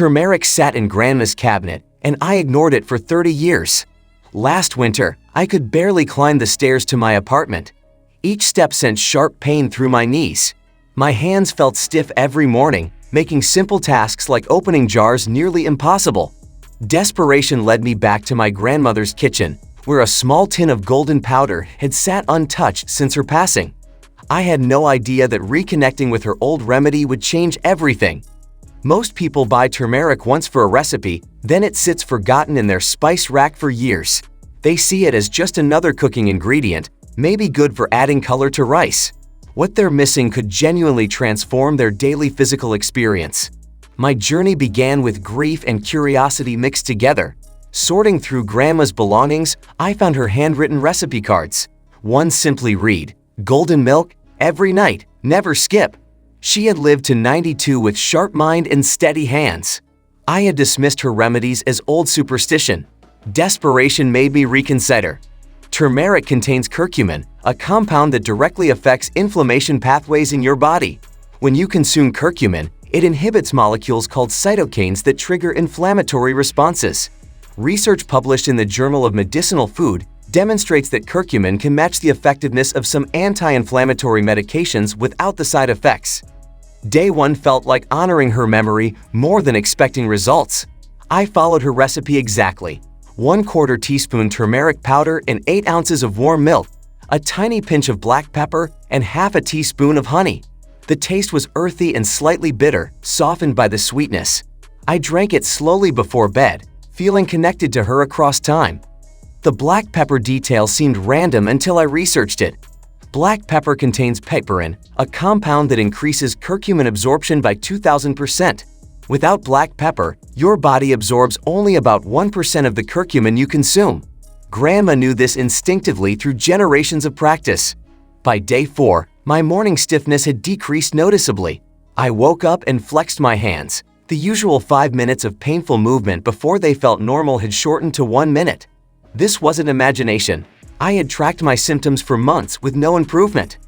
Turmeric sat in Grandma's cabinet, and I ignored it for 30 years. Last winter, I could barely climb the stairs to my apartment. Each step sent sharp pain through my knees. My hands felt stiff every morning, making simple tasks like opening jars nearly impossible. Desperation led me back to my grandmother's kitchen, where a small tin of golden powder had sat untouched since her passing. I had no idea that reconnecting with her old remedy would change everything. Most people buy turmeric once for a recipe, then it sits forgotten in their spice rack for years. They see it as just another cooking ingredient, maybe good for adding color to rice. What they're missing could genuinely transform their daily physical experience. My journey began with grief and curiosity mixed together. Sorting through Grandma's belongings, I found her handwritten recipe cards. One simply read, "Golden milk, every night, never skip." She had lived to 92 with sharp mind and steady hands. I had dismissed her remedies as old superstition. Desperation made me reconsider. Turmeric contains curcumin, a compound that directly affects inflammation pathways in your body. When you consume curcumin, it inhibits molecules called cytokines that trigger inflammatory responses. Research published in the Journal of Medicinal Food demonstrates that curcumin can match the effectiveness of some anti-inflammatory medications without the side effects. Day one felt like honoring her memory more than expecting results. I followed her recipe exactly. 1/4 teaspoon turmeric powder and 8 ounces of warm milk, a tiny pinch of black pepper, and half a teaspoon of honey. The taste was earthy and slightly bitter, softened by the sweetness. I drank it slowly before bed, feeling connected to her across time. The black pepper detail seemed random until I researched it. Black pepper contains piperin, a compound that increases curcumin absorption by 2,000%. Without black pepper, your body absorbs only about 1% of the curcumin you consume. Grandma knew this instinctively through generations of practice. By day 4, my morning stiffness had decreased noticeably. I woke up and flexed my hands. The usual 5 minutes of painful movement before they felt normal had shortened to 1 minute. This wasn't imagination. I had tracked my symptoms for months with no improvement.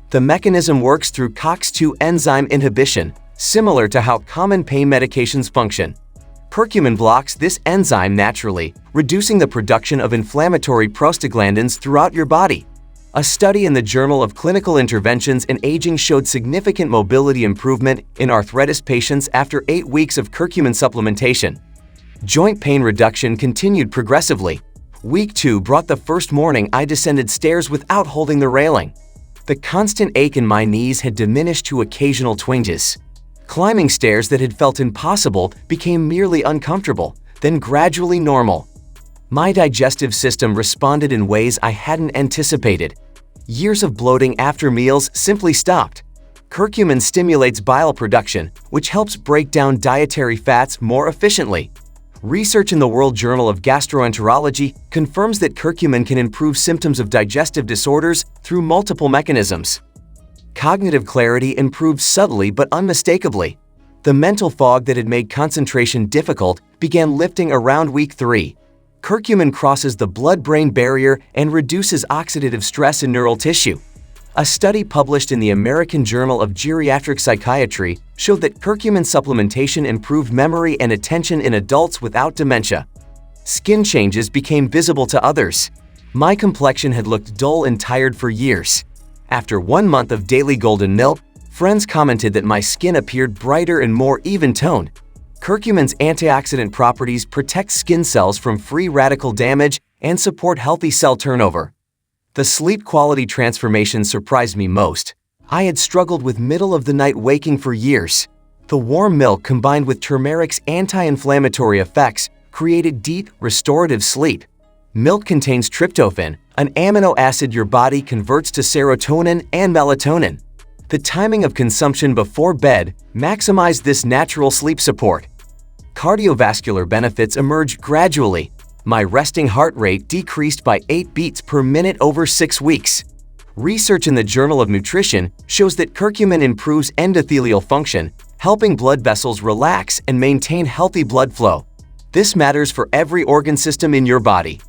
The mechanism works through COX-2 enzyme inhibition, similar to how common pain medications function. Curcumin blocks this enzyme naturally, reducing the production of inflammatory prostaglandins throughout your body. A study in the Journal of Clinical Interventions in Aging showed significant mobility improvement in arthritis patients after 8 weeks of curcumin supplementation. Joint pain reduction continued progressively. Week 2 brought the first morning I descended stairs without holding the railing. The constant ache in my knees had diminished to occasional twinges. Climbing stairs that had felt impossible became merely uncomfortable, then gradually normal. My digestive system responded in ways I hadn't anticipated. Years of bloating after meals simply stopped. Curcumin stimulates bile production, which helps break down dietary fats more efficiently. Research in the World Journal of Gastroenterology confirms that curcumin can improve symptoms of digestive disorders through multiple mechanisms. Cognitive clarity improved subtly but unmistakably. The mental fog that had made concentration difficult began lifting around week 3. Curcumin crosses the blood-brain barrier and reduces oxidative stress in neural tissue. A study published in the American Journal of Geriatric Psychiatry showed that curcumin supplementation improved memory and attention in adults without dementia. Skin changes became visible to others. My complexion had looked dull and tired for years. After 1 month of daily golden milk, friends commented that my skin appeared brighter and more even-toned. Curcumin's antioxidant properties protect skin cells from free radical damage and support healthy cell turnover. The sleep quality transformation surprised me most. I had struggled with middle-of-the-night waking for years. The warm milk combined with turmeric's anti-inflammatory effects created deep, restorative sleep. Milk contains tryptophan, an amino acid your body converts to serotonin and melatonin. The timing of consumption before bed maximized this natural sleep support. Cardiovascular benefits emerged gradually. My resting heart rate decreased by 8 beats per minute over 6 weeks. Research in the Journal of Nutrition shows that curcumin improves endothelial function, helping blood vessels relax and maintain healthy blood flow. This matters for every organ system in your body.